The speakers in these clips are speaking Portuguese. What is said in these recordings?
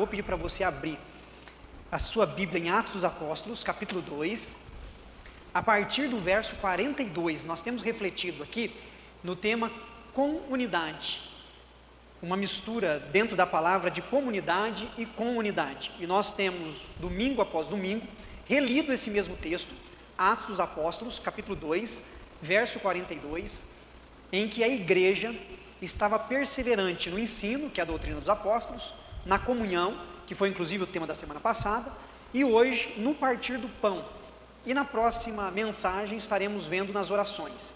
Vou pedir para você abrir a sua Bíblia em Atos dos Apóstolos, capítulo 2, a partir do verso 42. Nós temos refletido aqui no tema comunidade, uma mistura dentro da palavra de comunidade e comunidade. E nós temos, domingo após domingo, relido esse mesmo texto, Atos dos Apóstolos, capítulo 2, verso 42, em que a igreja estava perseverante no ensino, que é a doutrina dos apóstolos, na comunhão, que foi inclusive o tema da semana passada, e hoje no partir do pão. E na próxima mensagem estaremos vendo nas orações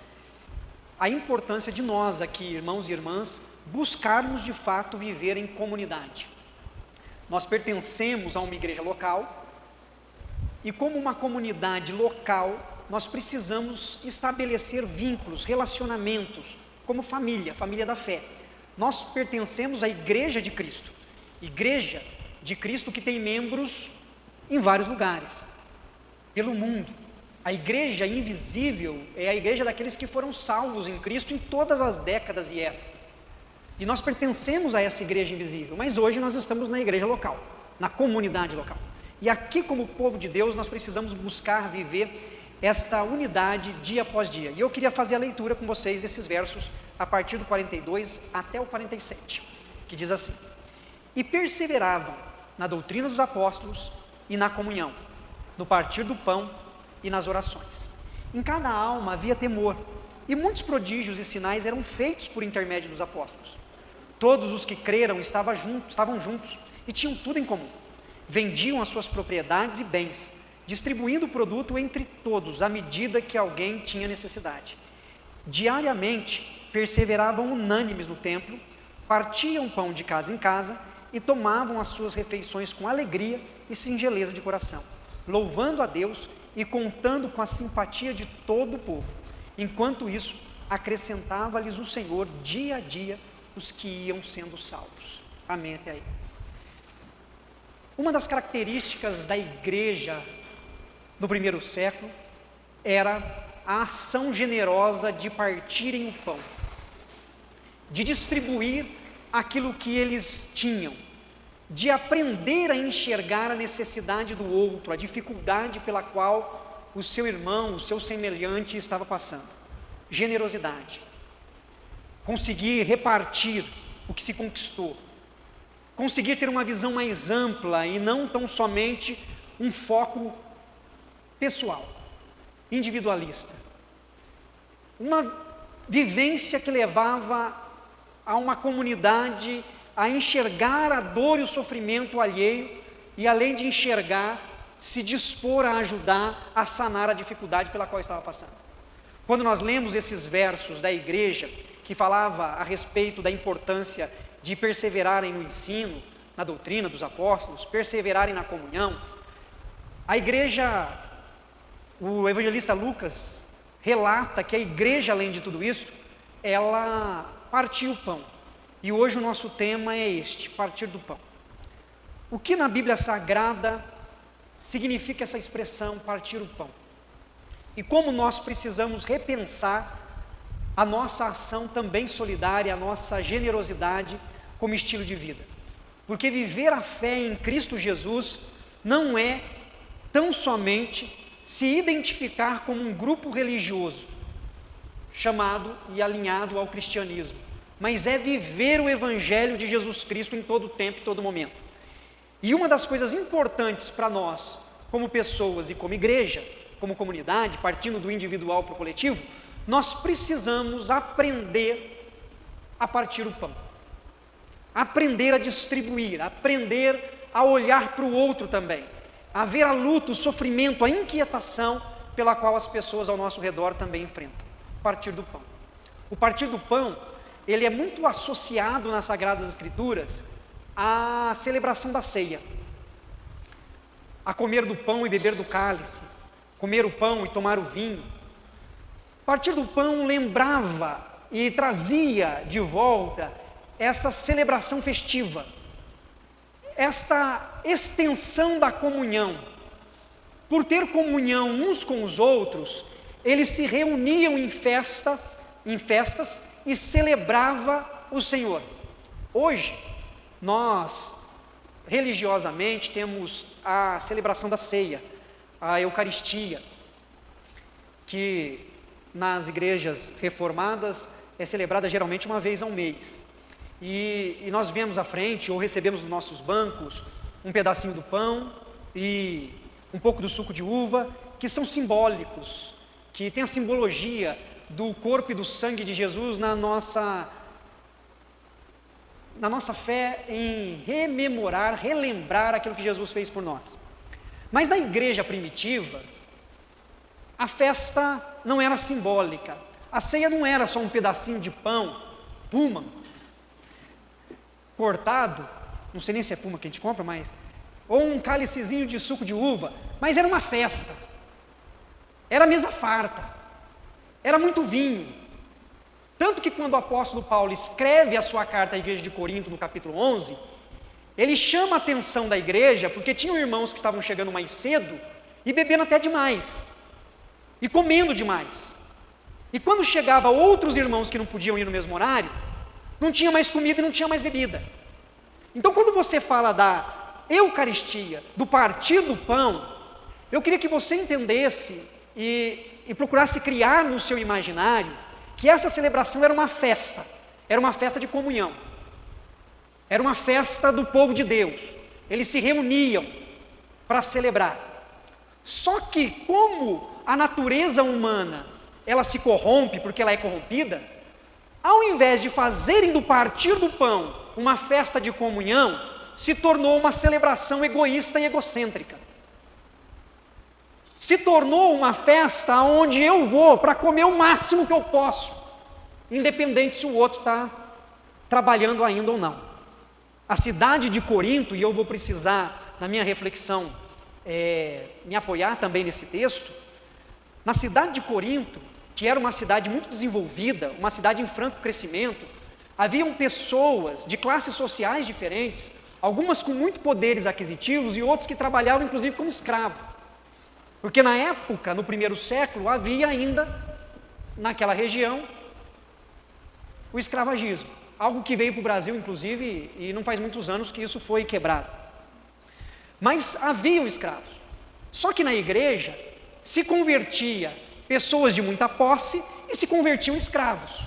a importância de nós aqui, irmãos e irmãs, buscarmos de fato viver em comunidade. Nós pertencemos a uma igreja local, e como uma comunidade local, nós precisamos estabelecer vínculos, relacionamentos, como família, família da fé. Nós pertencemos à igreja de Cristo que tem membros em vários lugares, pelo mundo. A igreja invisível é a igreja daqueles que foram salvos em Cristo em todas as décadas e eras. E nós pertencemos a essa igreja invisível, mas hoje nós estamos na igreja local, na comunidade local. E aqui, como povo de Deus, nós precisamos buscar viver esta unidade dia após dia. E eu queria fazer a leitura com vocês desses versos, a partir do 42 até o 47, que diz assim: E perseveravam na doutrina dos apóstolos e na comunhão, no partir do pão e nas orações. Em cada alma havia temor, e muitos prodígios e sinais eram feitos por intermédio dos apóstolos. Todos os que creram estavam juntos e tinham tudo em comum. Vendiam as suas propriedades e bens, distribuindo o produto entre todos, à medida que alguém tinha necessidade. Diariamente perseveravam unânimes no templo, partiam pão de casa em casa e tomavam as suas refeições com alegria e singeleza de coração, louvando a Deus e contando com a simpatia de todo o povo. Enquanto isso, acrescentava-lhes o Senhor dia a dia os que iam sendo salvos. Amém até aí. Uma das características da igreja no primeiro século era a ação generosa de partirem o pão, de distribuir aquilo que eles tinham, de aprender a enxergar a necessidade do outro, a dificuldade pela qual o seu irmão, o seu semelhante estava passando. Generosidade, conseguir repartir o que se conquistou, conseguir ter uma visão mais ampla e não tão somente um foco pessoal, individualista. Uma vivência que levava a uma comunidade a enxergar a dor e o sofrimento alheio e, além de enxergar, se dispor a ajudar a sanar a dificuldade pela qual estava passando. Quando nós lemos esses versos da igreja que falava a respeito da importância de perseverarem no ensino, na doutrina dos apóstolos, perseverarem na comunhão, a igreja, o evangelista Lucas relata que a igreja, além de tudo isso, ela partiu o pão. E hoje o nosso tema é este, partir do pão. O que na Bíblia Sagrada significa essa expressão, partir o pão? E como nós precisamos repensar a nossa ação também solidária, a nossa generosidade como estilo de vida. Porque viver a fé em Cristo Jesus não é tão somente se identificar como um grupo religioso, chamado e alinhado ao cristianismo, mas é viver o Evangelho de Jesus Cristo em todo tempo e todo momento. E uma das coisas importantes para nós, como pessoas e como igreja, como comunidade, partindo do individual para o coletivo, nós precisamos aprender a partir o pão, aprender a distribuir, aprender a olhar para o outro também, a ver a luta, o sofrimento, a inquietação pela qual as pessoas ao nosso redor também enfrentam. Partir do pão. O partir do pão, ele é muito associado nas Sagradas Escrituras à celebração da ceia, a comer do pão e beber do cálice, comer o pão e tomar o vinho. Partir do pão lembrava e trazia de volta essa celebração festiva, esta extensão da comunhão. Por ter comunhão uns com os outros, eles se reuniam em festas e celebrava o Senhor. Hoje, nós religiosamente, temos a celebração da ceia, a Eucaristia, que nas igrejas reformadas é celebrada geralmente uma vez ao mês. E nós vemos à frente, ou recebemos nos nossos bancos, um pedacinho do pão e um pouco do suco de uva, que são simbólicos, que tem a simbologia do corpo e do sangue de Jesus na nossa fé em rememorar, relembrar aquilo que Jesus fez por nós. Mas na igreja primitiva, a festa não era simbólica, a ceia não era só um pedacinho de pão, puma, cortado, não sei nem se é puma que a gente compra, mas, ou um cálicezinho de suco de uva, mas era uma festa, era mesa farta, era muito vinho. Tanto que quando o apóstolo Paulo escreve a sua carta à igreja de Corinto, no capítulo 11, ele chama a atenção da igreja, porque tinham irmãos que estavam chegando mais cedo, e bebendo até demais, e comendo demais. E quando chegava outros irmãos que não podiam ir no mesmo horário, não tinha mais comida e não tinha mais bebida. Então, quando você fala da Eucaristia, do partir do pão, eu queria que você entendesse e procurasse criar no seu imaginário que essa celebração era uma festa de comunhão, era uma festa do povo de Deus. Eles se reuniam para celebrar. Só que, como a natureza humana, ela se corrompe porque ela é corrompida, ao invés de fazerem do partir do pão uma festa de comunhão, se tornou uma celebração egoísta e egocêntrica. Se tornou uma festa onde eu vou para comer o máximo que eu posso, independente se o outro está trabalhando ainda ou não. A cidade de Corinto, e eu vou precisar, na minha reflexão, me apoiar também nesse texto, na cidade de Corinto, que era uma cidade muito desenvolvida, uma cidade em franco crescimento, haviam pessoas de classes sociais diferentes, algumas com muitos poderes aquisitivos e outros que trabalhavam inclusive como escravo. Porque na época, no primeiro século, havia ainda, naquela região, o escravagismo. Algo que veio para o Brasil, inclusive, e não faz muitos anos que isso foi quebrado. Mas haviam escravos. Só que na igreja se convertia pessoas de muita posse e se convertiam escravos.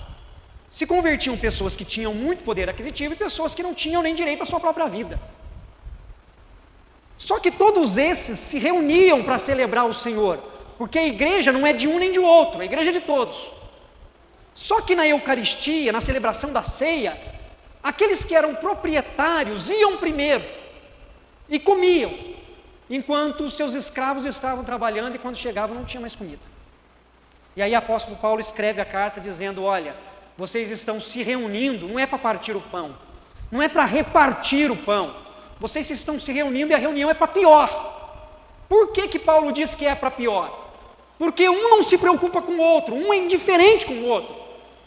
Se convertiam pessoas que tinham muito poder aquisitivo e pessoas que não tinham nem direito à sua própria vida. Só que todos esses se reuniam para celebrar o Senhor, porque a igreja não é de um nem de outro, a igreja é de todos. Só que na Eucaristia, na celebração da ceia, aqueles que eram proprietários iam primeiro e comiam, enquanto os seus escravos estavam trabalhando e quando chegavam não tinha mais comida. E aí o apóstolo Paulo escreve a carta dizendo: olha, vocês estão se reunindo, não é para partir o pão, não é para repartir o pão, vocês estão se reunindo e a reunião é para pior. Por que Paulo diz que é para pior? Porque um não se preocupa com o outro, um é indiferente com o outro,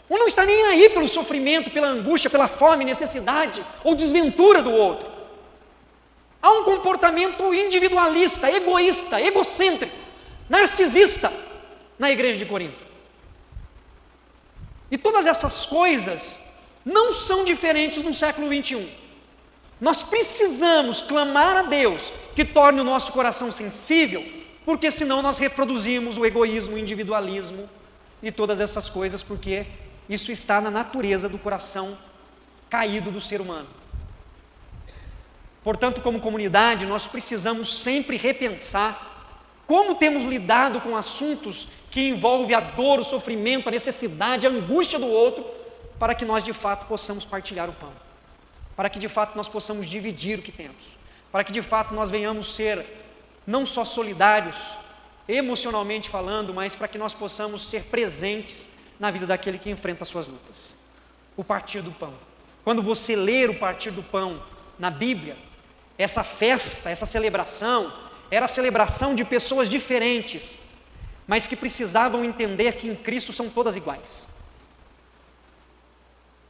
um não está nem aí pelo sofrimento, pela angústia, pela fome, necessidade ou desventura do outro. Há um comportamento individualista, egoísta, egocêntrico, narcisista na igreja de Corinto. E todas essas coisas não são diferentes no século 21. Nós precisamos clamar a Deus que torne o nosso coração sensível, porque senão nós reproduzimos o egoísmo, o individualismo e todas essas coisas, porque isso está na natureza do coração caído do ser humano. Portanto, como comunidade, nós precisamos sempre repensar como temos lidado com assuntos que envolvem a dor, o sofrimento, a necessidade, a angústia do outro, para que nós de fato possamos partilhar o pão, para que de fato nós possamos dividir o que temos, para que de fato nós venhamos ser não só solidários, emocionalmente falando, mas para que nós possamos ser presentes na vida daquele que enfrenta as suas lutas. O partir do pão. Quando você ler o partir do pão na Bíblia, essa festa, essa celebração, era a celebração de pessoas diferentes, mas que precisavam entender que em Cristo são todas iguais.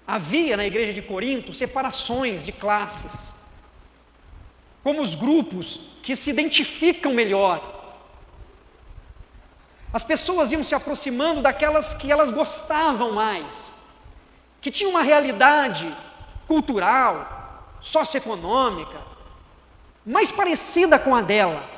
Havia na igreja de Corinto separações de classes, como os grupos que se identificam melhor. As pessoas iam se aproximando daquelas que elas gostavam mais, que tinham uma realidade cultural, socioeconômica, mais parecida com a dela.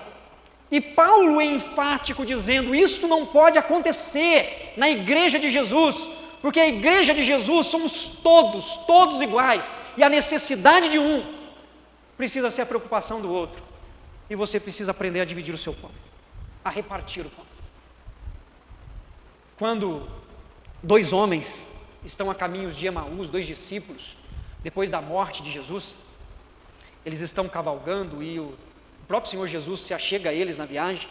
E Paulo é enfático dizendo, isto não pode acontecer na igreja de Jesus, porque a igreja de Jesus somos todos iguais, e a necessidade de um precisa ser a preocupação do outro, e você precisa aprender a dividir o seu pão, a repartir o pão. Quando dois homens estão a caminhos de Emaús, dois discípulos, depois da morte de Jesus, eles estão cavalgando e o próprio Senhor Jesus se achega a eles na viagem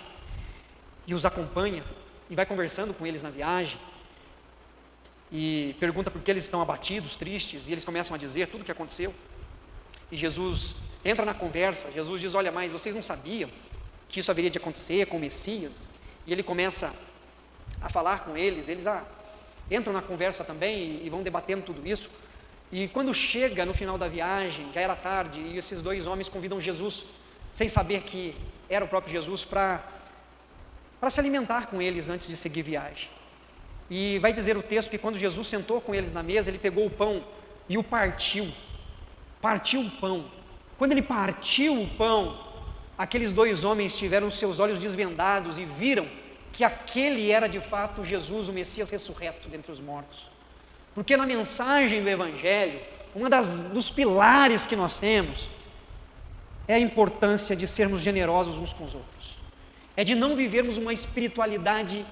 e os acompanha e vai conversando com eles na viagem e pergunta por que eles estão abatidos, tristes, e eles começam a dizer tudo o que aconteceu. E Jesus entra na conversa, Jesus diz, olha, mas vocês não sabiam que isso haveria de acontecer com o Messias? E ele começa a falar com eles, eles entram na conversa também e vão debatendo tudo isso. E quando chega no final da viagem, já era tarde, e esses dois homens convidam Jesus, sem saber que era o próprio Jesus, para se alimentar com eles antes de seguir viagem. E vai dizer o texto que quando Jesus sentou com eles na mesa, ele pegou o pão e o partiu o pão. Quando ele partiu o pão, aqueles dois homens tiveram seus olhos desvendados e viram que aquele era de fato Jesus, o Messias ressurreto dentre os mortos. Porque na mensagem do Evangelho, dos pilares que nós temos, é a importância de sermos generosos uns com os outros. É de não vivermos uma espiritualidade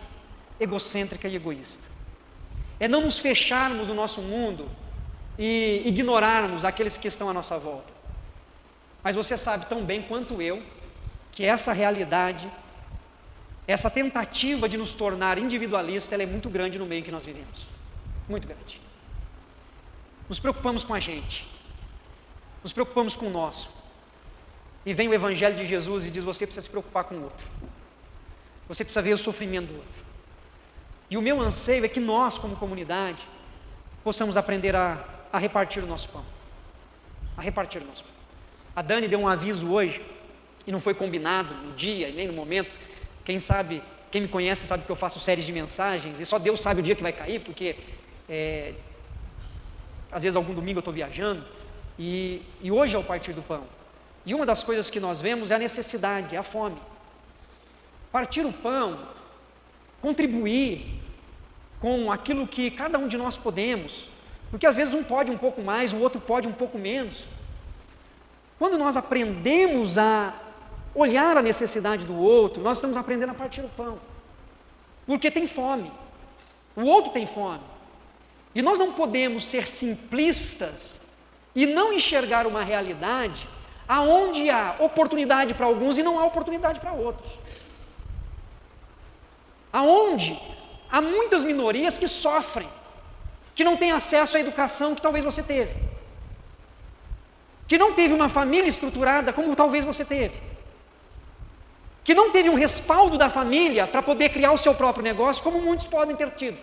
egocêntrica e egoísta. É não nos fecharmos no nosso mundo e ignorarmos aqueles que estão à nossa volta. Mas você sabe tão bem quanto eu, que essa realidade, essa tentativa de nos tornar individualista, ela é muito grande no meio em que nós vivemos. Muito grande. Nos preocupamos com a gente, nos preocupamos com o nosso, e vem o Evangelho de Jesus e diz, você precisa se preocupar com o outro, você precisa ver o sofrimento do outro. E o meu anseio é que nós, como comunidade, possamos aprender a repartir o nosso pão, a repartir o nosso pão. A Dani deu um aviso hoje, e não foi combinado no dia e nem no momento. Quem sabe, quem me conhece sabe que eu faço séries de mensagens, e só Deus sabe o dia que vai cair, porque às vezes algum domingo eu estou viajando, e hoje é o partir do pão. E uma das coisas que nós vemos é a necessidade, é a fome. Partir o pão, contribuir com aquilo que cada um de nós podemos, porque às vezes um pode um pouco mais, o outro pode um pouco menos. Quando nós aprendemos a olhar a necessidade do outro, nós estamos aprendendo a partir o pão, porque tem fome, o outro tem fome. E nós não podemos ser simplistas e não enxergar uma realidade aonde há oportunidade para alguns e não há oportunidade para outros. Aonde há muitas minorias que sofrem, que não têm acesso à educação que talvez você teve, que não teve uma família estruturada como talvez você teve, que não teve um respaldo da família para poder criar o seu próprio negócio como muitos podem ter tido.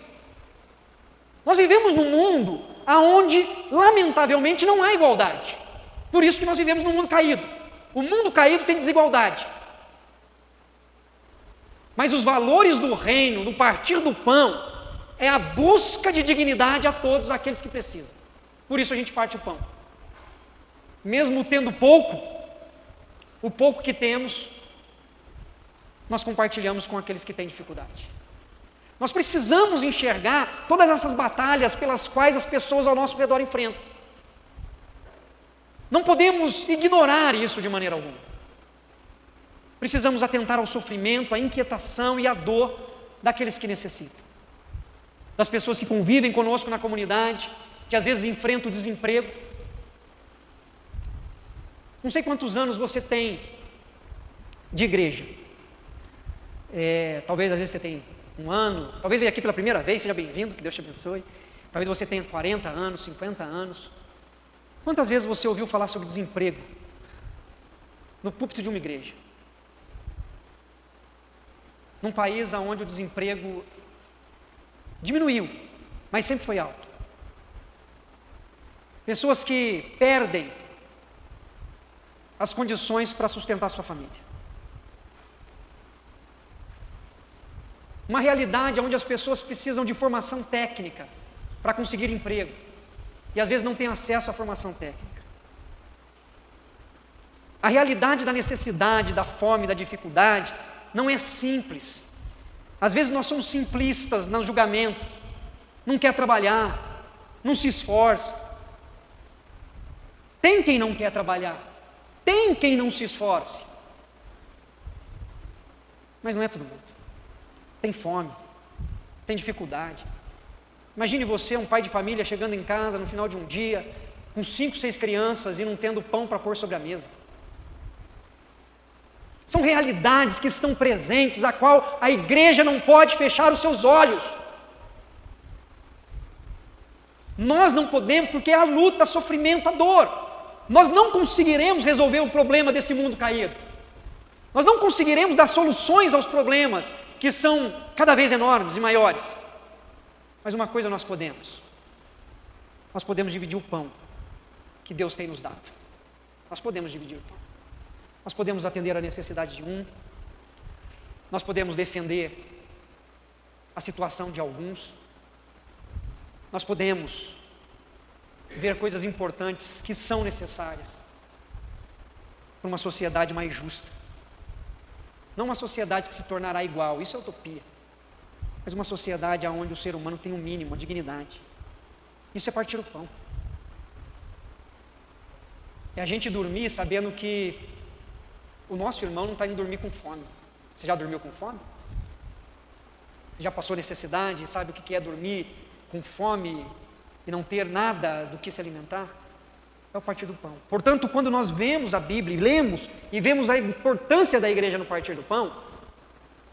Nós vivemos num mundo onde, lamentavelmente, não há igualdade. Por isso que nós vivemos num mundo caído. O mundo caído tem desigualdade. Mas os valores do reino, do partir do pão, é a busca de dignidade a todos aqueles que precisam. Por isso a gente parte o pão. Mesmo tendo pouco, o pouco que temos, nós compartilhamos com aqueles que têm dificuldade. Nós precisamos enxergar todas essas batalhas pelas quais as pessoas ao nosso redor enfrentam. Não podemos ignorar isso de maneira alguma. Precisamos atentar ao sofrimento, à inquietação e à dor daqueles que necessitam. Das pessoas que convivem conosco na comunidade, que às vezes enfrentam o desemprego. Não sei quantos anos você tem de igreja. Talvez às vezes você tenha 1 ano, talvez venha aqui pela primeira vez, seja bem-vindo, que Deus te abençoe. Talvez você tenha 40 anos, 50 anos. Quantas vezes você ouviu falar sobre desemprego no púlpito de uma igreja? Num país onde o desemprego diminuiu, mas sempre foi alto. Pessoas que perdem as condições para sustentar sua família. Uma realidade onde as pessoas precisam de formação técnica para conseguir emprego, e às vezes não têm acesso à formação técnica. A realidade da necessidade, da fome, da dificuldade, não é simples. Às vezes nós somos simplistas no julgamento, não quer trabalhar, não se esforça. Tem quem não quer trabalhar, tem quem não se esforce. Mas não é todo mundo. Tem fome, tem dificuldade. Imagine você, um pai de família, chegando em casa no final de um dia, com 5, 6 crianças e não tendo pão para pôr sobre a mesa. São realidades que estão presentes, a qual a igreja não pode fechar os seus olhos. Nós não podemos, porque é a luta, sofrimento, a dor. Nós não conseguiremos resolver o problema desse mundo caído. Nós não conseguiremos dar soluções aos problemas que são cada vez enormes e maiores. Mas uma coisa nós podemos dividir o pão que Deus tem nos dado. Nós podemos dividir o pão. Nós podemos atender a necessidade de um. Nós podemos defender a situação de alguns. Nós podemos ver coisas importantes que são necessárias para uma sociedade mais justa. Não uma sociedade que se tornará igual, isso é utopia. Mas uma sociedade onde o ser humano tem um mínimo, a dignidade. Isso é partir o pão. É a gente dormir sabendo que o nosso irmão não está indo dormir com fome. Você já dormiu com fome? Você já passou necessidade, sabe o que é dormir com fome e não ter nada do que se alimentar? É o partir do pão. Portanto, quando nós vemos a Bíblia, lemos e vemos a importância da igreja no partir do pão,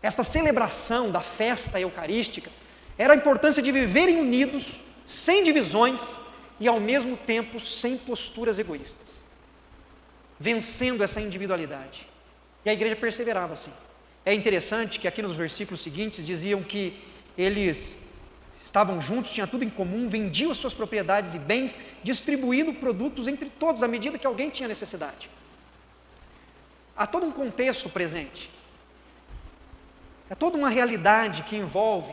esta celebração da festa eucarística era a importância de viverem unidos, sem divisões e ao mesmo tempo sem posturas egoístas, vencendo essa individualidade. E a igreja perseverava assim. É interessante que aqui nos versículos seguintes diziam que eles estavam juntos, tinham tudo em comum, vendiam as suas propriedades e bens, distribuindo produtos entre todos à medida que alguém tinha necessidade. Há todo um contexto presente. É toda uma realidade que envolve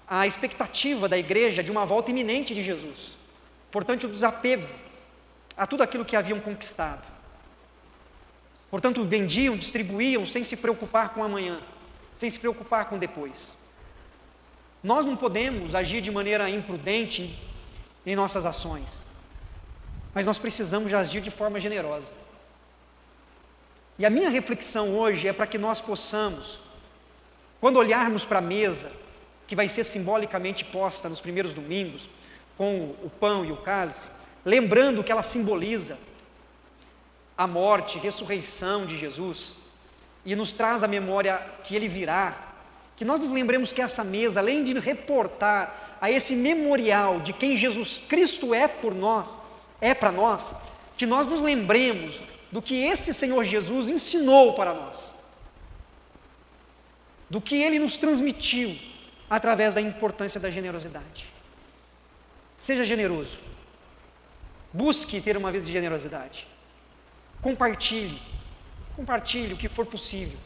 a expectativa da igreja de uma volta iminente de Jesus. Portanto, o desapego a tudo aquilo que haviam conquistado. Portanto, vendiam, distribuíam sem se preocupar com o amanhã, sem se preocupar com o depois. Nós não podemos agir de maneira imprudente em nossas ações, mas nós precisamos de agir de forma generosa. E a minha reflexão hoje é para que nós possamos, quando olharmos para a mesa, que vai ser simbolicamente posta nos primeiros domingos, com o pão e o cálice, lembrando que ela simboliza a morte, ressurreição de Jesus, e nos traz a memória que Ele virá, que nós nos lembremos que essa mesa, além de reportar a esse memorial de quem Jesus Cristo é por nós, é para nós, que nós nos lembremos do que esse Senhor Jesus ensinou para nós, do que Ele nos transmitiu através da importância da generosidade. Seja generoso, busque ter uma vida de generosidade, compartilhe o que for possível.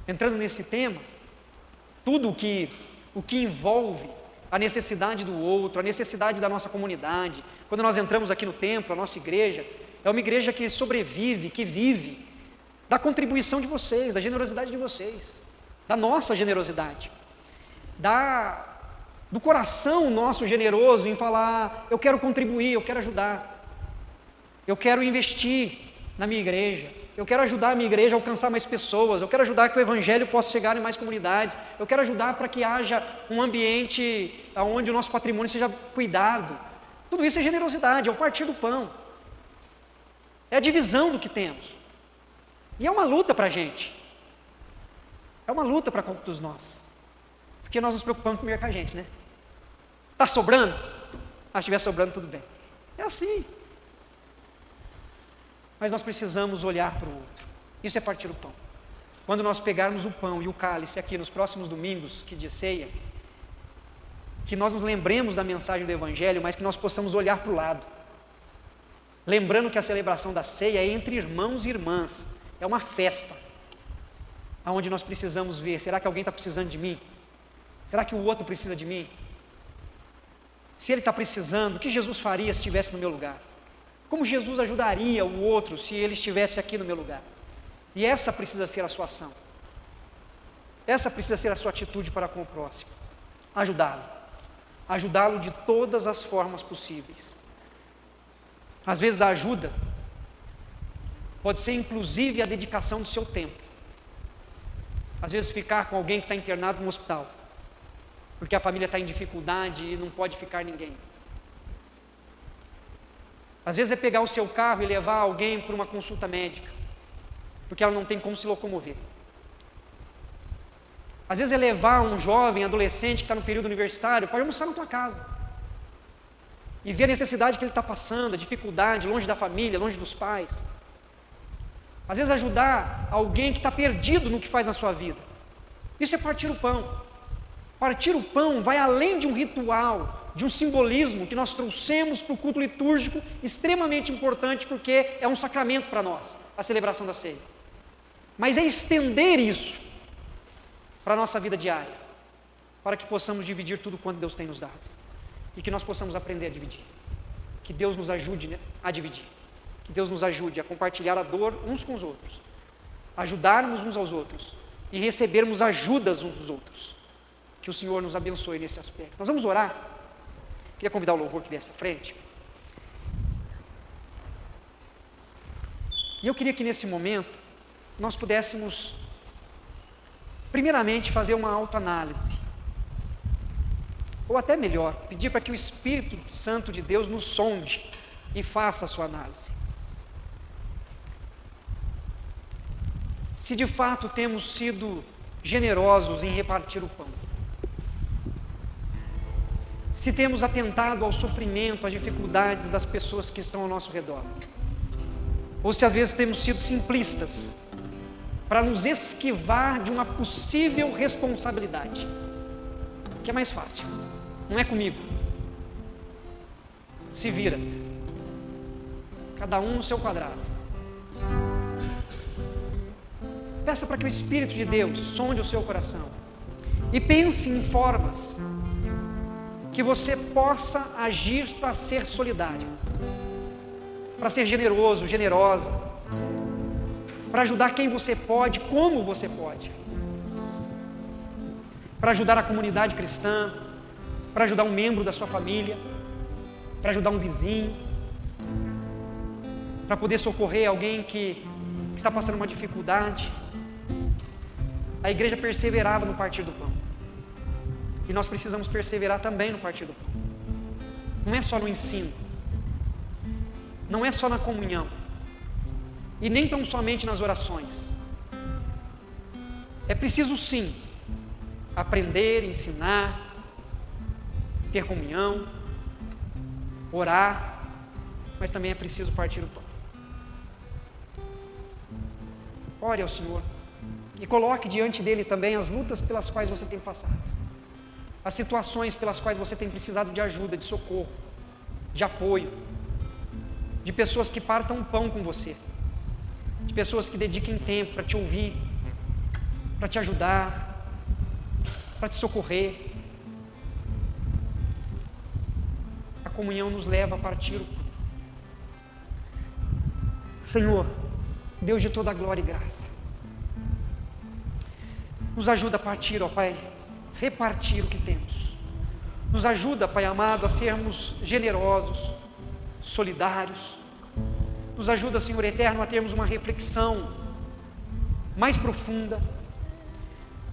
Entrando nesse tema, tudo o que envolve a necessidade do outro, a necessidade da nossa comunidade, quando nós entramos aqui no templo, a nossa igreja, é uma igreja que sobrevive, que vive da contribuição de vocês, da generosidade de vocês, da nossa generosidade, do coração nosso generoso em falar, eu quero contribuir, eu quero ajudar, eu quero investir na minha igreja, eu quero ajudar a minha igreja a alcançar mais pessoas, eu quero ajudar que o evangelho possa chegar em mais comunidades, eu quero ajudar para que haja um ambiente onde o nosso patrimônio seja cuidado. Tudo isso é generosidade, é o partir do pão, é a divisão do que temos. E é uma luta para a gente, é uma luta para todos nós, porque nós nos preocupamos primeiro com a gente, né? Está sobrando? Se estiver sobrando, tudo bem. É assim. Mas nós precisamos olhar para o outro. Isso é partir o pão. Quando nós pegarmos o pão e o cálice aqui nos próximos domingos que de ceia, que nós nos lembremos da mensagem do Evangelho, mas que nós possamos olhar para o lado. Lembrando que a celebração da ceia é entre irmãos e irmãs. É uma festa, onde nós precisamos ver, será que alguém está precisando de mim? Será que o outro precisa de mim? Se ele está precisando, o que Jesus faria se estivesse no meu lugar? Como Jesus ajudaria o outro se ele estivesse aqui no meu lugar? E essa precisa ser a sua ação. Essa precisa ser a sua atitude para com o próximo. Ajudá-lo. Ajudá-lo de todas as formas possíveis. Às vezes a ajuda pode ser inclusive a dedicação do seu tempo. Às vezes ficar com alguém que está internado no hospital, porque a família está em dificuldade e não pode ficar ninguém. Às vezes é pegar o seu carro e levar alguém para uma consulta médica, porque ela não tem como se locomover. Às vezes é levar um jovem, adolescente que está no período universitário para almoçar na tua casa e ver a necessidade que ele está passando, a dificuldade, longe da família, longe dos pais. Às vezes ajudar alguém que está perdido no que faz na sua vida. Isso é partir o pão. Partir o pão vai além de um ritual, de um simbolismo que nós trouxemos para o culto litúrgico, extremamente importante porque é um sacramento para nós, a celebração da ceia. Mas é estender isso para a nossa vida diária, para que possamos dividir tudo quanto Deus tem nos dado e que nós possamos aprender a dividir. Que Deus nos ajude a dividir. Que Deus nos ajude a compartilhar a dor uns com os outros, ajudarmos uns aos outros e recebermos ajudas uns dos outros. Que o Senhor nos abençoe nesse aspecto. Nós vamos orar. Queria convidar o louvor que viesse à frente. E eu queria que nesse momento nós pudéssemos, primeiramente, fazer uma autoanálise. Ou até melhor, pedir para que o Espírito Santo de Deus nos sonde e faça a sua análise. Se de fato temos sido generosos em repartir o pão, se temos atentado ao sofrimento, às dificuldades das pessoas que estão ao nosso redor, ou se às vezes temos sido simplistas para nos esquivar de uma possível responsabilidade, que é mais fácil, não é comigo, se vira, cada um no seu quadrado. Peça para que o Espírito de Deus sonde o seu coração e pense em formas que você possa agir para ser solidário, para ser generoso, generosa, para ajudar quem você pode, como você pode, para ajudar a comunidade cristã, para ajudar um membro da sua família, para ajudar um vizinho, para poder socorrer alguém que está passando uma dificuldade. A igreja perseverava no partir do pão. E nós precisamos perseverar também no partir do pão. Não é só no ensino. Não é só na comunhão. E nem tão somente nas orações. É preciso sim aprender, ensinar, ter comunhão, orar, mas também é preciso partir o pão. Ore ao Senhor e coloque diante dele também as lutas pelas quais você tem passado, as situações pelas quais você tem precisado de ajuda, de socorro, de apoio, de pessoas que partam um pão com você, de pessoas que dediquem tempo para te ouvir, para te ajudar, para te socorrer. A comunhão nos leva a partir o pão. Senhor, Deus de toda glória e graça, nos ajuda a partir, ó Pai, repartir o que temos. Nos ajuda, Pai amado, a sermos generosos, solidários. Nos ajuda, Senhor eterno, a termos uma reflexão mais profunda.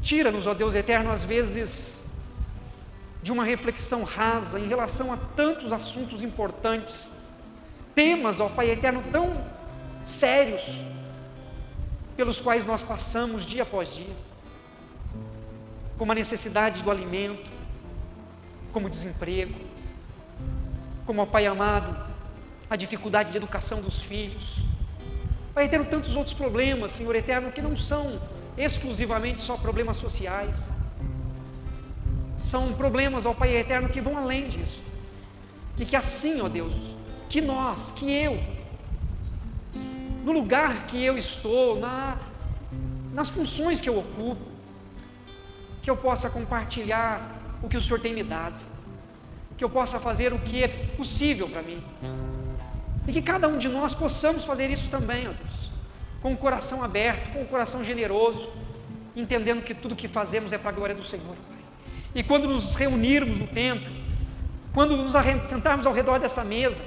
Tira-nos, ó Deus eterno, às vezes, de uma reflexão rasa em relação a tantos assuntos importantes, temas, ó Pai eterno, tão sérios, pelos quais nós passamos dia após dia, como a necessidade do alimento, como o desemprego, como, ó Pai amado, a dificuldade de educação dos filhos. Pai eterno, tantos outros problemas, Senhor eterno, que não são exclusivamente só problemas sociais, são problemas, ó Pai eterno, que vão além disso, e que assim, ó Deus, que nós, que eu, no lugar que eu estou, nas funções que eu ocupo, que eu possa compartilhar o que o Senhor tem me dado, que eu possa fazer o que é possível para mim, E que cada um de nós possamos fazer isso também, ó Deus, com o coração aberto, com o coração generoso, entendendo que tudo que fazemos é para a glória do Senhor, Pai. E quando nos reunirmos no templo, quando nos sentarmos ao redor dessa mesa,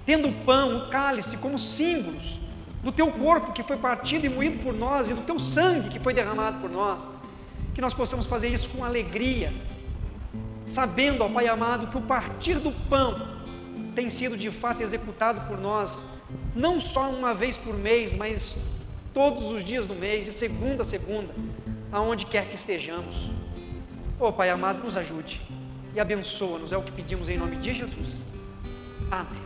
tendo o pão, o cálice como símbolos do Teu corpo que foi partido e moído por nós, e do Teu sangue que foi derramado por nós, que nós possamos fazer isso com alegria, sabendo, ó Pai amado, que o partir do pão tem sido de fato executado por nós, não só uma vez por mês, mas todos os dias do mês, de segunda a segunda, aonde quer que estejamos. Ó Pai amado, nos ajude e abençoa-nos, é o que pedimos em nome de Jesus. Amém.